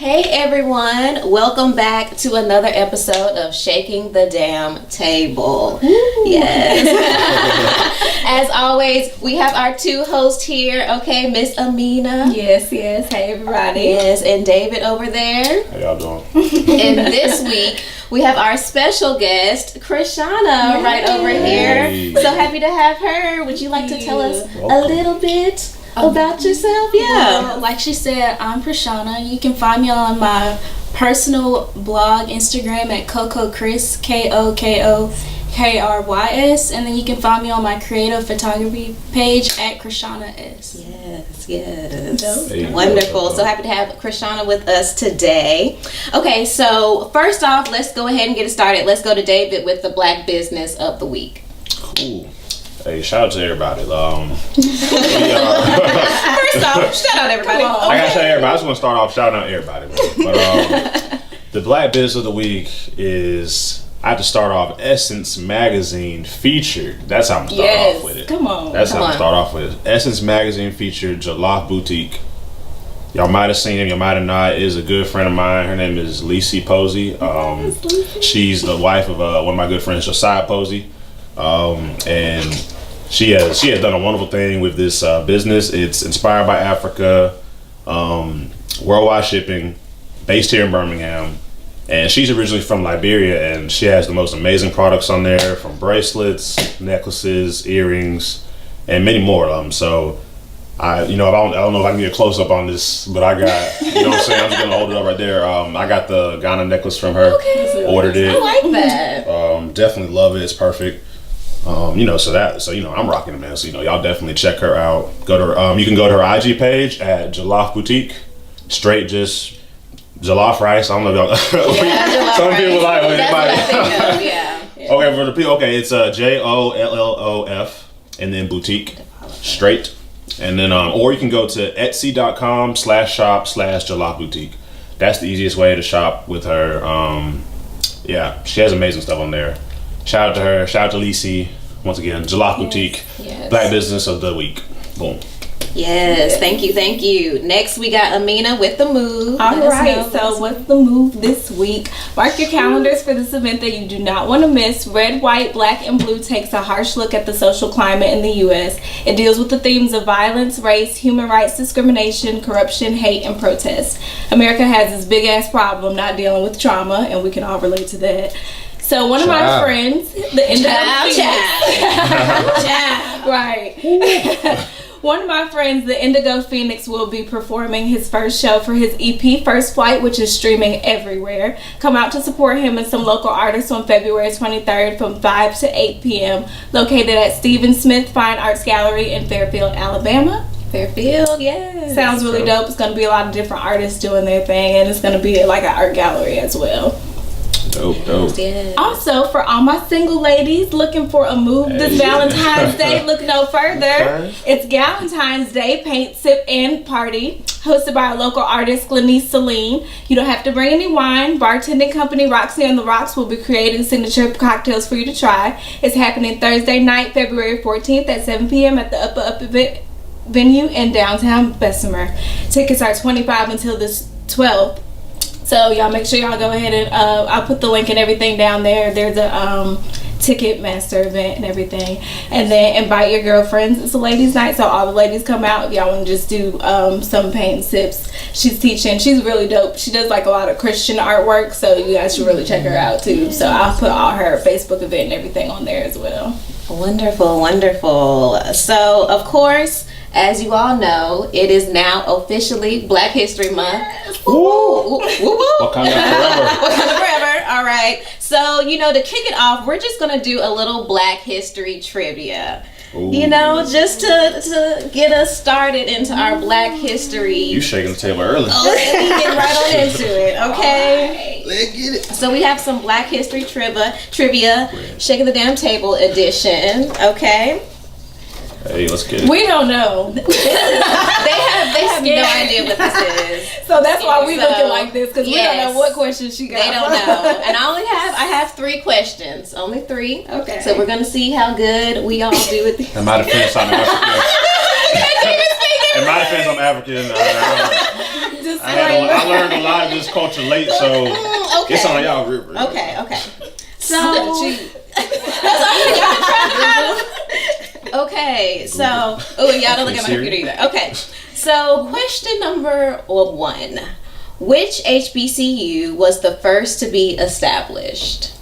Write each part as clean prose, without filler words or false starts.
Hey everyone, welcome back to another episode of Shaking the Damn Table. Ooh. Yes. As always, we have our two hosts here, okay, Miss Amyna. Yes. Hey everybody. Yes, and David over there. How y'all doing? And this week, we have our special guest, Kryshonna, right over here. So happy to have her. Would you like to tell us a little bit about yourself? Well, like she said, I'm Kryshonna. You can find me on my personal blog, Instagram at KokoKrys, KokoKrys, and then you can find me on my creative photography page at Kryshonna S. Yes. Hey, wonderful. So happy to have Kryshonna with us today. Okay, so first off, let's go ahead and get it started. Let's go to David with the Black Business of the Week. Cool. Hey, shout out to everybody. First off, shout out everybody. I gotta shout out everybody. I just want to start off shouting out everybody. But the Black Business of the Week is, I have to start off Essence Magazine featured. That's how I'm gonna start off with it. Come on. That's how I'm gonna start off with it. Essence Magazine featured Jollof Boutique. Y'all might have seen him, you might have not. It is a good friend of mine. Her name is Daesy Posey. She's the wife of one of my good friends, Josiah Posey. And she has done a wonderful thing with this business. It's inspired by Africa, worldwide shipping, based here in Birmingham. And she's originally from Liberia, and she has the most amazing products on there, from bracelets, necklaces, earrings, and many more of them. So I don't know if I can get a close up on this, but I got, you know what I'm saying? I'm just gonna hold it up right there. I got the Ghana necklace from her. Okay. Ordered it. I like that. Definitely love it. It's perfect. I'm rocking it, man. So, y'all definitely check her out. Go to her, you can go to her IG page at Jollof Boutique. Straight just jollof rice. I don't know if y'all. Yeah, some people like it. Yeah. Okay, for the people. Okay, it's JOLLOF and then boutique. Straight. And then or you can go to etsy.com/shop/Jollof Boutique. That's the easiest way to shop with her. She has amazing stuff on there. Shout out to her. Shout out to Daesy. Once again, Jollof Boutique. Yes. Black Business of the Week. Boom. Yes, thank you. Next, we got Amyna with the move. All right, so what's the move this week? Mark your calendars for this event that you do not want to miss. Red, White, Black, and Blue takes a harsh look at the social climate in the U.S. It deals with the themes of violence, race, human rights discrimination, corruption, hate, and protest. America has this big-ass problem not dealing with trauma, and we can all relate to that. So one of my friends, the One of my friends, the Indigo Phoenix, will be performing his first show for his EP, First Flight, which is streaming everywhere. Come out to support him and some local artists on February 23rd from 5 to 8 p.m. Located at Stephen Smith Fine Arts Gallery in Fairfield, Alabama. Fairfield, yes. Sounds really dope. It's going to be a lot of different artists doing their thing, and it's going to be like an art gallery as well. Dope. Yes. Also, for all my single ladies looking for a move this Valentine's Day, look no further. Okay. It's Galentine's Day Paint, Sip, and Party, hosted by our local artist, Glenice Celine. You don't have to bring any wine. Bartending company Roxy on the Rocks will be creating signature cocktails for you to try. It's happening Thursday night, February 14th at 7 p.m. at the Upper venue in downtown Bessemer. Tickets are $25 until this 12th. So y'all make sure y'all go ahead and I'll put the link and everything down there. There's a Ticketmaster event and everything. And then invite your girlfriends. It's a ladies' night, so all the ladies come out if y'all want to just do some paint and sips. She's teaching. She's really dope. She does like a lot of Christian artwork, so you guys should really check her out too. So I'll put all her Facebook event and everything on there as well. Wonderful. So of course, as you all know, it is now officially Black History Month. Woo! Wakanda forever. All right. So, to kick it off, we're just going to do a little Black History trivia. Ooh. Just to get us started into our Black history. You shaking the table early. Oh, we get right on into it, okay? Right. Let's get it. So we have some Black History trivia, Shaking the Damn Table edition, okay? Hey, let's get it. We don't know. They have no idea what this is. So that's why we looking like this, because we don't know what questions she got. They don't know. And I have 3 questions. Only 3. Okay. So we're gonna see how good we all do with these. I might have finished something else. In my defense, I'm African. I learned a lot of this culture late, so okay. it's on y'all. Okay. So, okay, so y'all don't look at my computer either. Okay, so question number 1: which HBCU was the first to be established?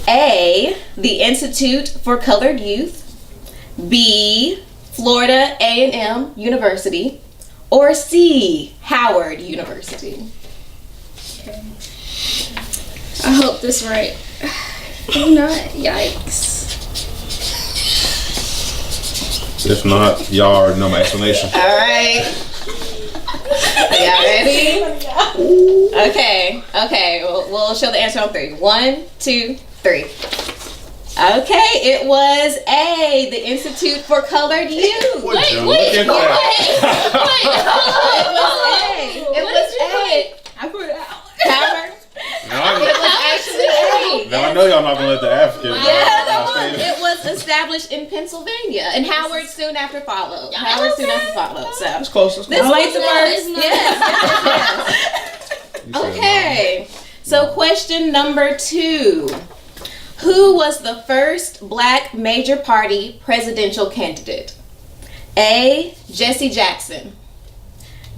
A, the Institute for Colored Youth. B, Florida A&M University. Or C, Howard University. Okay. I hope this right. If not, yikes. If not, y'all already know my explanation. All right. Y'all ready? Okay. We'll show the answer on 3. 1, 2, 3. Okay, it was A, the Institute for Colored Youth. Wait, It was A. It was A. I put it out. Howard. It was actually A. Now I know y'all not gonna let the African. It was established in Pennsylvania, and Howard soon after followed. So It's close. this was late to first. Yes. Okay. So question number 2. Who was the first black major party presidential candidate? A, Jesse Jackson.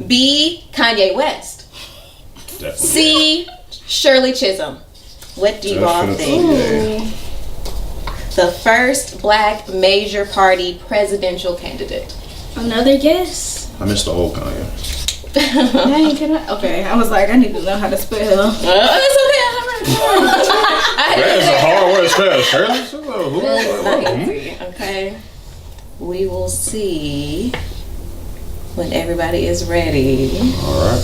B, Kanye West. Definitely. C, Shirley Chisholm. What do you all think? The first black major party presidential candidate. Another guess. I missed the old Kanye. Dang, can I? Okay, I was like, I need to know how to spell. It's okay. That's a hard word to spell. Shirley? That's not easy. Okay. We will see when everybody is ready. Alright.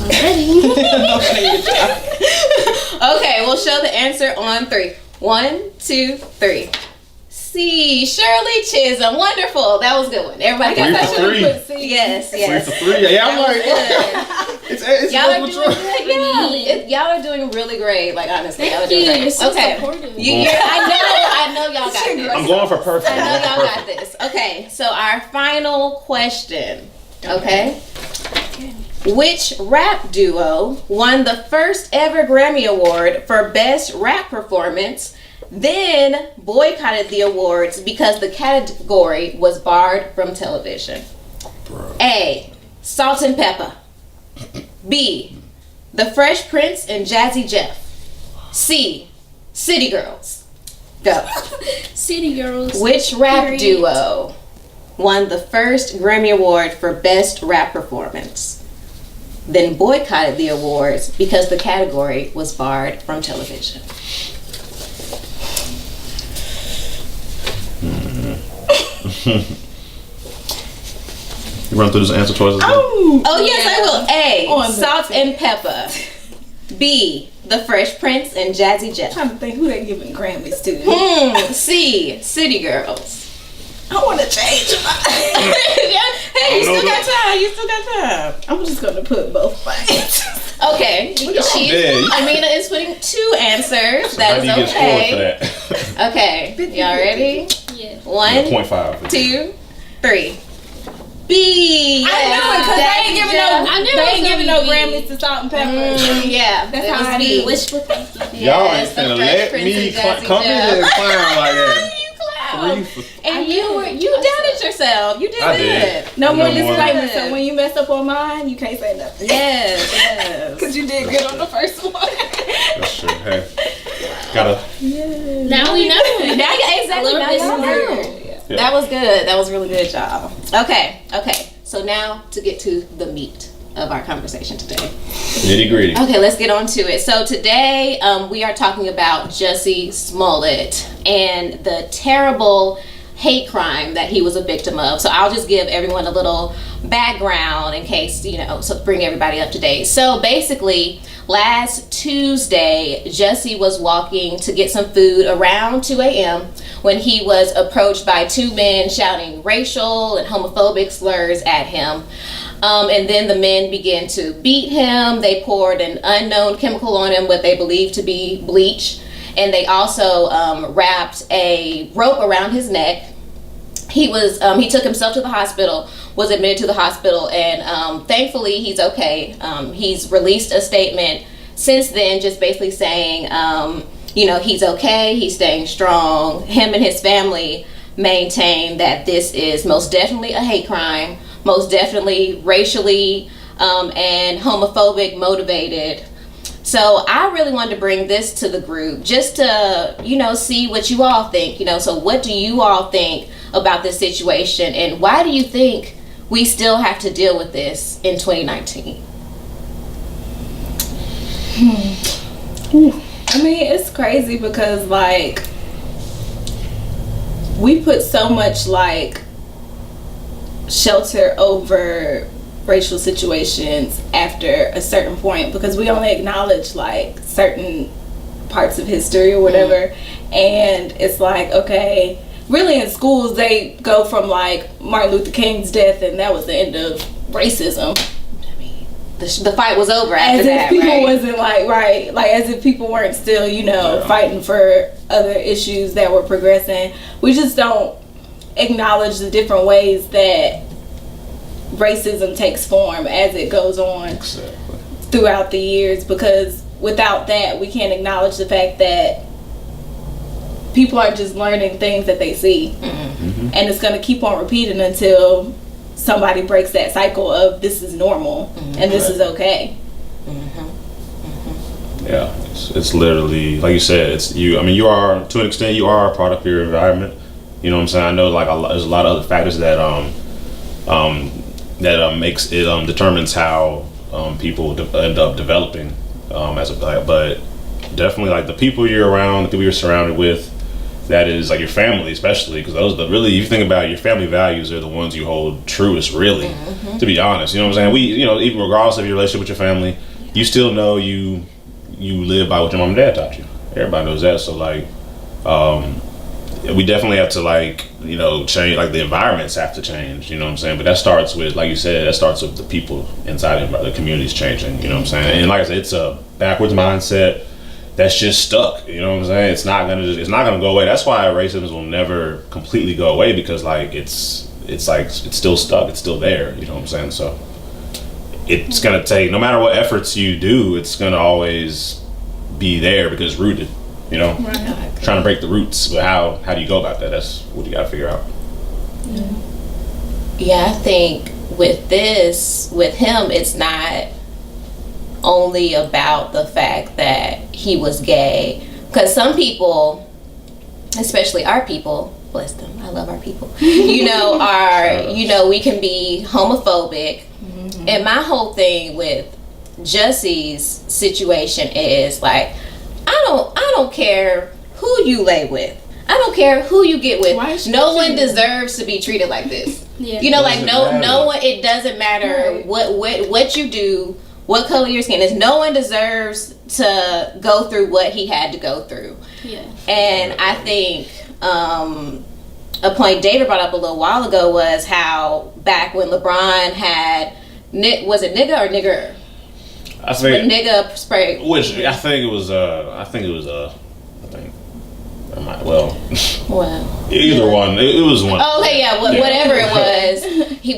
I'm ready. Okay, we'll show the answer on 3. 1, 2, 3. C, Shirley Chisholm. Wonderful. That was a good one. Everybody got that 3 one. for 3. Yes. 3 for 3. Yeah, I'm like, it's Y'all are multiple doing choice. good. Y'all are doing really great. Like, honestly, y'all are doing Thank you. great. You're so Okay. supportive. I know y'all got this. I'm going for perfect. I know y'all got this. Okay, so our final question. Okay. Which rap duo won the first ever Grammy Award for Best Rap Performance, then boycotted the awards because the category was barred from television? A, Salt and Pepper. B, The Fresh Prince and Jazzy Jeff. C, City Girls. Go. City Girls. Which rap Period. duo won the first Grammy Award for Best Rap Performance, then boycotted the awards because the category was barred from television? You run through this answer choices again? Oh yes, I will. A, On the Salt and Pepper. B, The Fresh Prince and Jazzy Jeff. I'm trying to think who they giving Grammys to. C, City Girls. I want to change mine. Hey, you still got time. I'm just going to put both mine. Okay. dead. Amyna is putting 2 answers. How That do you is get scored for okay. that? Okay. Y'all ready? Yeah. 1, 0.5. 2, 3. B. I knew it because they ain't giving no Grammys to Salt and Pepper. Yeah, That's it how was I B. knew. Wishful thinking. Y'all ain't Yes, The finna Fresh let Prince me and Jazzy come in Jeff. here and clown like that. You clown. 3 for And you doubted yourself. You did I good. did. No more No more. disclaimers. So when you mess up on mine, you can't say nothing. Yes. Because you did good on the first one. That's true. Hey, gotta. Now we know. Now y'all know. Yeah. That was good. That was really good, y'all. Okay. So now to get to the meat of our conversation today. Nitty gritty. Okay, let's get on to it. So today we are talking about Jussie Smollet and the terrible hate crime that he was a victim of. So I'll just give everyone a little background in case, so bring everybody up to date. So basically, last Tuesday, Jussie was walking to get some food around 2 a.m. when he was approached by 2 men shouting racial and homophobic slurs at him. And then the men began to beat him. They poured an unknown chemical on him, what they believed to be bleach. And they also wrapped a rope around his neck. he took himself to the hospital, was admitted to the hospital, and thankfully he's okay. He's released a statement since then, just basically saying, he's okay, he's staying strong. Him and his family maintain that this is most definitely a hate crime, most definitely racially and homophobic motivated. So I really wanted to bring this to the group just to, see what you all think. So what do you all think about this situation, and why do you think we still have to deal with this in 2019? I mean, it's crazy because, like, we put so much, like, shelter over racial situations after a certain point because we only acknowledge, like, certain parts of history or whatever. And it's like, okay, really in schools they go from, like, Martin Luther King's death and that was the end of racism. The fight was over after as that, if people right? wasn't like as if people weren't still, fighting for other issues that were progressing. We just don't acknowledge the different ways that racism takes form as it goes on throughout the years, because without that we can't acknowledge the fact that people are just learning things that they see, and it's going to keep on repeating until somebody breaks that cycle of this is normal and this is okay. Yeah, it's literally like you said. It's you. I mean, you are, to an extent, you are a product of your environment. You know what I'm saying? I know, like, there's a lot of other factors that makes it determines how people end up developing as a black. But definitely, like, the people you're around, the people you're surrounded with, that is, like, your family, especially, because those are really, if you think about it, your family values are the ones you hold truest, really, to be honest. You know what I'm saying? Even regardless of your relationship with your family, you still know you live by what your mom and dad taught you. Everybody knows that. So, like, we definitely have to, like, change, like, the environments have to change, you know what I'm saying? But that starts with, like you said, that starts with the people inside the communities changing, you know what I'm saying? And like I said, it's a backwards mindset that's just stuck, you know what I'm saying? It's not gonna go away. That's why racism will never completely go away, because, like, it's still stuck, it's still there, you know what I'm saying? So it's gonna take, no matter what efforts you do, it's gonna always be there because it's rooted, Right. Trying to break the roots, but how do you go about that? That's what you gotta figure out. Yeah, I think with him, it's not only about the fact that he was gay, because some people, especially our people, bless them, I love our people, we can be homophobic. And my whole thing with Jussie's situation is, like, I don't care who you lay with, I don't care who you get with, no one deserves to be treated like this. No one, it doesn't matter what you do, what color your skin is, no one deserves to go through what he had to go through. And I think a point David brought up a little while ago was how back when LeBron had, was it nigga or nigger? I think nigga spray. Which I think it was either one. It was one. Oh, okay, whatever it was.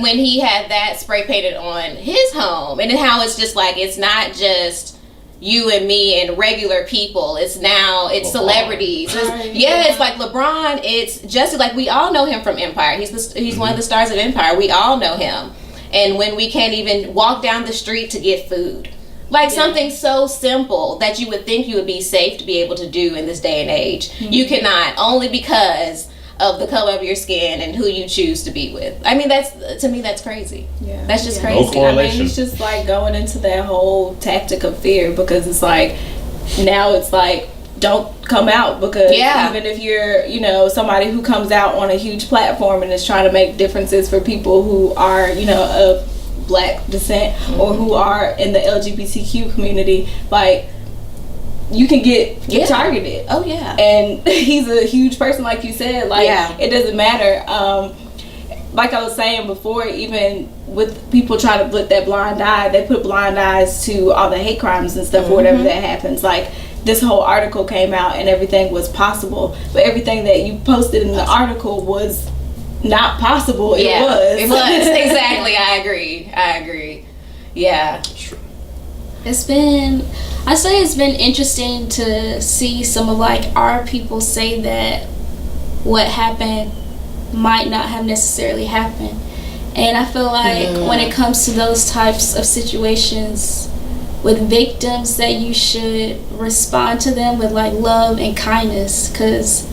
When he had that spray painted on his home, and then how it's just like, it's not just you and me and regular people. It's celebrities. It's like LeBron. It's Jussie. Like, we all know him from Empire. He's one of the stars of Empire. We all know him. And when we can't even walk down the street to get food. Like, something so simple that you would think you would be safe to be able to do in this day and age. You cannot, only because of the color of your skin and who you choose to be with. I mean, to me, that's crazy. Yeah. That's just crazy. No correlation. I mean, it's just like going into that whole tactic of fear, because it's like, now it's like, don't come out, because even if you're, somebody who comes out on a huge platform and is trying to make differences for people who are, of Black descent or who are in the LGBTQ community, like, you can get targeted. Oh yeah. And he's a huge person, like you said. Like, it doesn't matter. Like I was saying before, even with people trying to put that blind eye, they put blind eyes to all the hate crimes and stuff or whatever that happens. Like, this whole article came out and everything was possible, but everything that you posted in the article was not possible. It Yeah, was. it was. Exactly. I agree. Yeah. It's been interesting to see some of like our people say that what happened might not have necessarily happened. And I feel like when it comes to those types of situations with victims, that you should respond to them with like love and kindness, because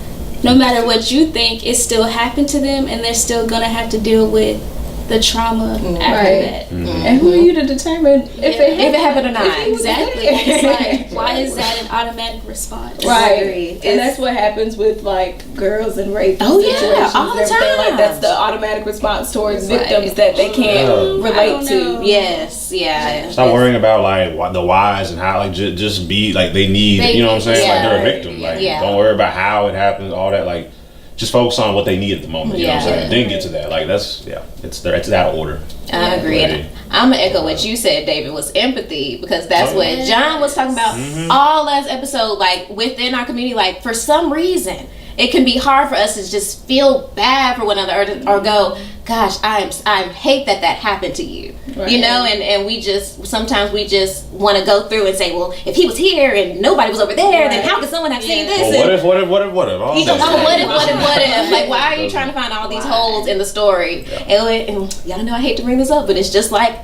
no matter what you think, it still happened to them and they're still gonna have to deal with the trauma after that. And who are you to determine if it happened or not? Exactly. It's like, why is that an automatic response? Right. And that's what happens with like girls and rape situations all the and everything. Like time. that's the automatic response towards victims that they can't relate to. Yes. Yeah. Stop worrying about like the whys and how. Like just be like they need. You know what I'm saying? Like they're a victim. Like don't worry about how it happens. All that. Like just focus on what they need at the moment. You know what I'm saying? Then get to that. Like that's it's that order. I agree. And I'm gonna echo what you said, David, was empathy, because that's what John was talking about all last episode. Like within our community, like for some reason it can be hard for us to just feel bad for one another or go, gosh, I hate that happened to you. Right. You know, and we just sometimes we just want to go through and say, well, if he was here and nobody was over there, then how could someone have seen this? Well, what if? All you go, what if? Like, why are you trying to find all these holes in the story? And y'all know I hate to bring this up, but it's just like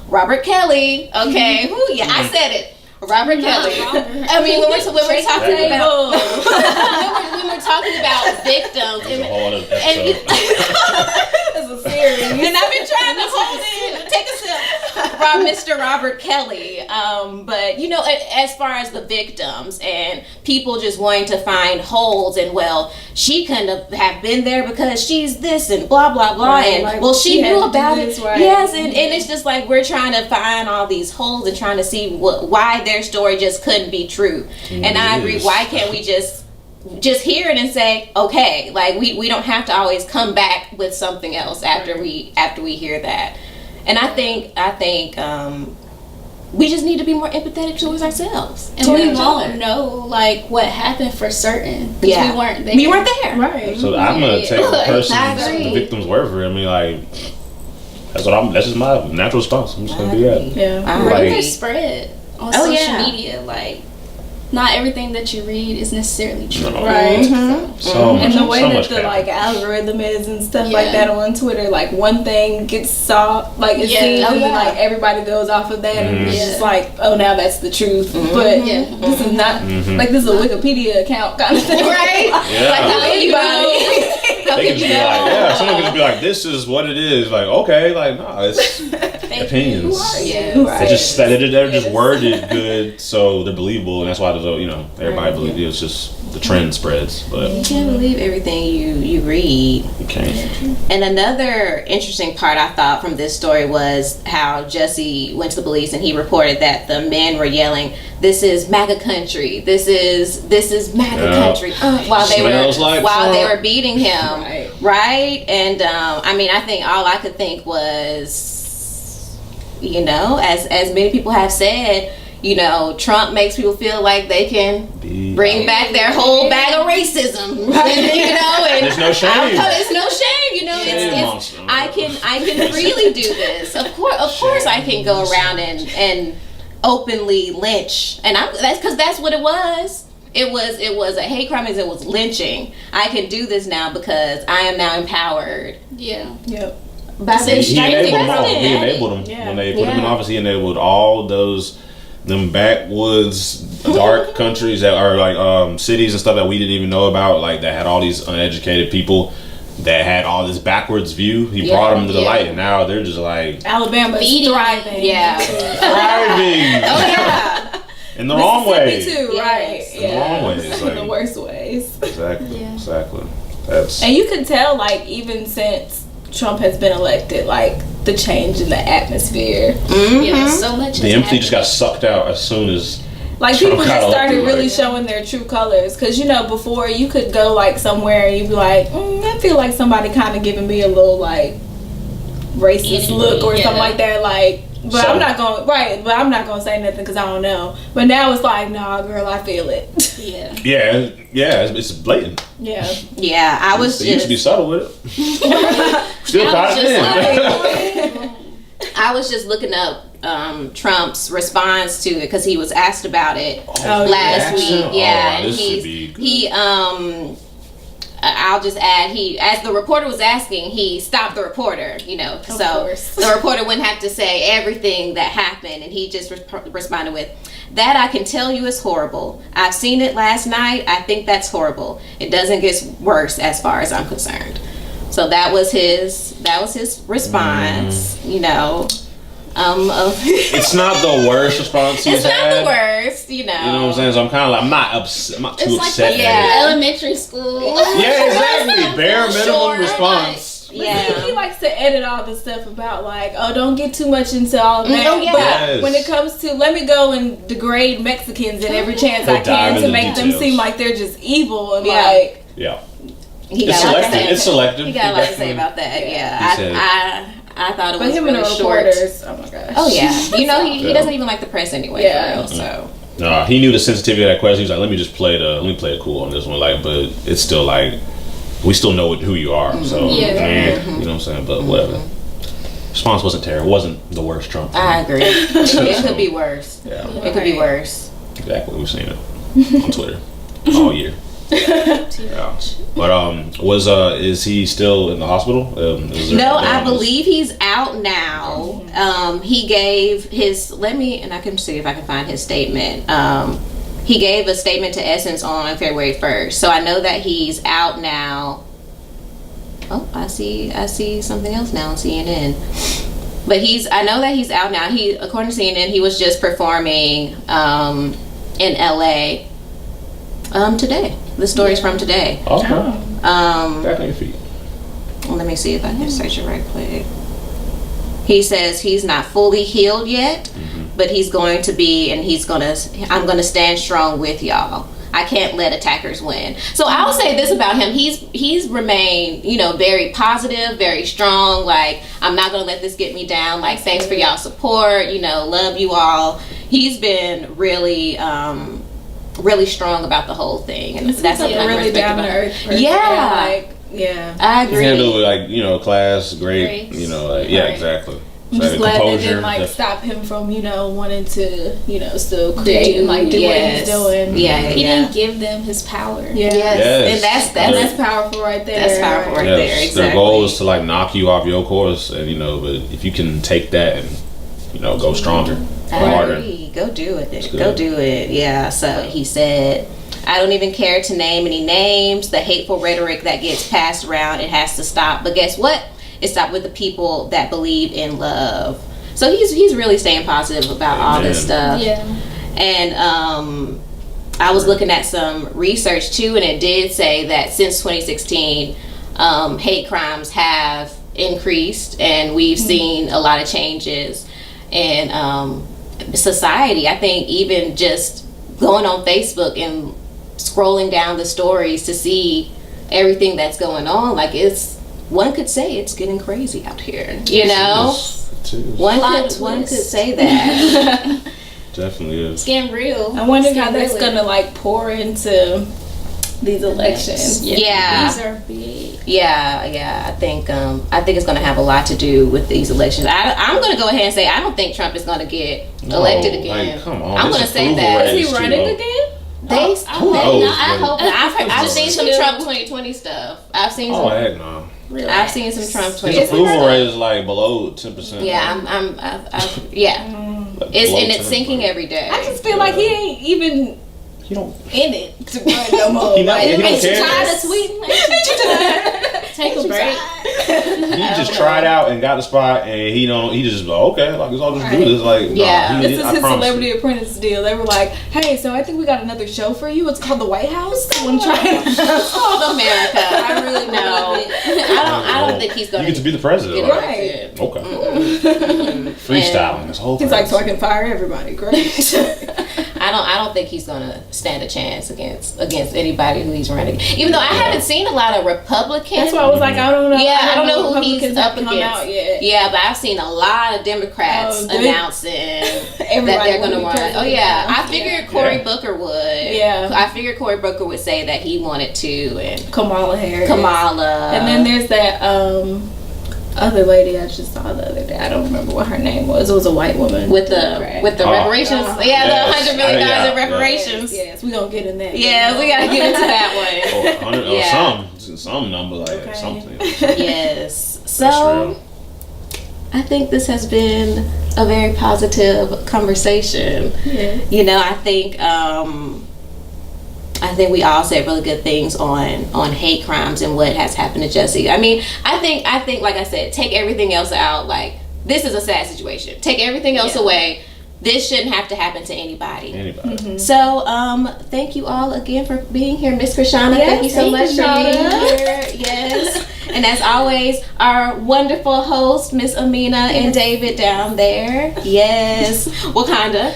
Robert Kelly. Okay, I said it. Robert Kelly. I mean, when we're talking about when we're talking about victims, it's a series, and I've been trying to hold it. Take a sip. Mr. Robert Kelly. But you know, as far as the victims and people just wanting to find holes, and well, she couldn't have been there because she's this and blah blah blah, right, and like, well, she knew about it. Right. Yes, and it's just like we're trying to find all these holes and trying to see why their story just couldn't be true. And I agree. Why can't we just hear it and say, okay, like we don't have to always come back with something else after we hear that. And I think we just need to be more empathetic towards ourselves. And we won't know like what happened for certain. Yeah, we weren't there. Right. So I'm gonna take the victim's word for it. I mean, like that's just my natural response. I'm just gonna do that. Yeah. Rumors spread on social media. Like, not everything that you read is necessarily true. Right. And the way that the like algorithm is and stuff like that on Twitter, like one thing gets saw, like it seems like everybody goes off of that and it's just like, oh, now that's the truth. But this is not like this is a Wikipedia account kind of thing. Right? Like how anybody they can just be like, someone can just be like, this is what it is. Like, okay, like, no, it's opinions. They're just worded good, so they're believable, and that's why everybody believes it's just the trend spreads. But you can't believe everything you read. You can't. And another interesting part I thought from this story was how Jussie went to the police and he reported that the men were yelling, "This is MAGA country. This is MAGA country," while they were beating him. Right? And I mean, I think all I could think was, as many people have said, Trump makes people feel like they can bring back their whole bag of racism, and there's no shame. There's no shame, I can freely do this. Of course, I can go around and openly lynch, and that's what it was. It was a hate crime, as it was lynching. I can do this now because I am now empowered. Yeah. Yep. He enabled them when they put him in office. He enabled all them backwoods dark countries that are like cities and stuff that we didn't even know about, like that had all these uneducated people that had all this backwards view. He brought them to the light, and now they're just like Alabama's thriving. Thriving. Oh yeah. In the wrong way. Too, right? In the wrong ways. In the worst ways. Exactly. And you can tell, like, even since Trump has been elected, like the change in the atmosphere. Yeah, so much. The empathy just got sucked out as soon as like people just started really showing their true colors. Because before you could go like somewhere and you'd be like, I feel like somebody kind of giving me a little like racist look or something like that. Like But So- I'm not gonna say nothing because I don't know. But now it's like, nah, girl, I feel it. Yeah. Yeah, it's blatant. Yeah. Yeah, I was They used to be just subtle with it. Still caught it in. I was just looking up Trump's response to it because he was asked about it last week. Oh, Yeah, and this should be good. he I'll just add, as the reporter was asking, he stopped the reporter, so course. the reporter wouldn't have to say everything that happened, and he just responded with, "That I can tell you is horrible. I've seen it last night. I think that's horrible. It doesn't get worse as far as I'm concerned." So that was his response, It's not the worst response he's it's not had. the worst, You know what I'm saying? So I'm kind of like, I'm not too It's like upset. elementary school. Yeah, exactly. Bare minimum Short. response. Yeah. He likes to edit all the stuff about like, oh, don't get too much into all of that. Oh, yeah. But Yes. when it comes to, let me go and degrade Mexicans at every chance He'll I dive can to into make them details. seem like they're just evil and Yeah. like. Yeah. He It's got a lot to selective. say. It's selective. He got a lot to say Definitely. about that. He Yeah, said- I thought it But was him and really the short. reporters, oh my gosh. Oh yeah, he Yeah. doesn't even like the press anyway. Yeah. For real, so He knew the sensitivity of that question. He was like, let me play it cool on this one. Like, but it's still like, we still know who you are. So, Yeah. you know what I'm saying? But whatever. Response wasn't terrible. It wasn't the worst Trump. I agree. It could be worse. Yeah, It could be worse. exactly. We've seen it on Twitter all year. Yeah. But is he still in the hospital? No, I believe he's out now. He gave his. And I can see if I can find his statement. He gave a statement to Essence on February 1st, so I know that he's out now. Oh, I see something else now on CNN. But I know that he's out now. According to CNN, he was just performing in LA today. The story's from today. Okay. Back on your feet. Let me see if I can search it right quick. He says he's not fully healed yet, but he's going to be, and I'm gonna stand strong with y'all. I can't let attackers win. So I'll say this about him: he's remained, very positive, very strong. Like, I'm not gonna let this get me down. Like, thanks for y'all support. Love you all. He's been really, really strong about the whole thing, and that's something I really respect down to about earth him. person. Yeah, Yeah. I He's agree. handled like class, great. Grace. Yeah, Right. exactly. I'm just glad that Composure, didn't like the- stop him from, wanting to, still create and like do what he's doing. Yeah, He yeah. didn't give them his power. Yeah. Yes. Yes. And That's powerful right there. That's powerful right Yes, there. Exactly. Their goal is to like knock you off your course, and but if you can take that and go stronger, I harder. agree. Go do it. good. Go do it. Yeah. So he said, I don't even care to name any names. The hateful rhetoric that gets passed around, it has to stop. But guess what? It stopped with the people that believe in love. So he's really staying positive about all this stuff. Yeah. And I was looking at some research too, and it did say that since 2016, hate crimes have increased, and we've seen a lot of changes in society. I think even just going on Facebook and scrolling down the stories to see everything that's going on, like one could say it's getting crazy out here. One could say that. Definitely is. It's getting real. I wonder It's how getting that's really- gonna like pour into these elections. Yeah. These are big. Yeah. I think it's going to have a lot to do with these elections. I'm going to go ahead and say I don't think Trump is going to get elected again. Like, come on. I'm This going to say approval that. rate Is he too running low. again? Who knows? I hope not. I've seen some Trump 2020 stuff. I've seen Oh some. heck no. I've seen some Trump His 2020. approval rate is like below 10%. Yeah, yeah. Like, It's below and it's 10%. sinking every day. I just feel like he ain't even He don't. in it to run no more. He not- he don't ain't you care. tired of tweeting? Take a break. He just tried out and got the spot, and he just like, okay, like I'll just do this. Like, Yeah. nah, This is I his promise Celebrity you. Apprentice deal. They were like, "Hey, so I think we got another show for you. It's called The White House. Want to try it?" Oh, America. I really No. believe it. I don't think he's going You get to be the president, get right? elected. Okay. Freestyling this whole thing. He's like, "So I can fire everybody." Great. I don't think he's gonna stand a chance against anybody who he's running. Even though I haven't seen a lot of Republicans. That's why I was like, I don't know. Yeah, I don't know who he's Republicans up have come against. out yet. Yeah, but I've seen a lot of Democrats announcing that they're gonna run. Oh yeah, I figured Cory Booker would. Yeah, I figured Cory Booker would say that he wanted to, and Kamala Harris. And then there's that other lady I just saw the other day. I don't remember what her name was. It was a white woman with the reparations. The $100 million in reparations. Yes, we gonna get in that. Yeah, we gotta get into that one. Or some number like something. Yes. So I think this has been a very positive conversation. Yeah. You know, I think we all said really good things on hate crimes and what has happened to Jussie. I mean, I think like I said, take everything else out. Like, this is a sad situation. Take everything else away. This shouldn't have to happen to anybody. Mm-hmm. So, thank you all again for being here, Miss Kryshonna. Yes, thank you so much for being Kryshonna. here. Yes. And as always, our wonderful host, Miss Amyna and David down there. Yes. Wakanda.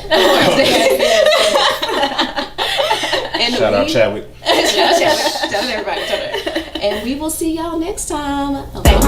And Shout out Chadwick. Shout out Chadwick. Tell everybody. And we will see y'all next time. Bye.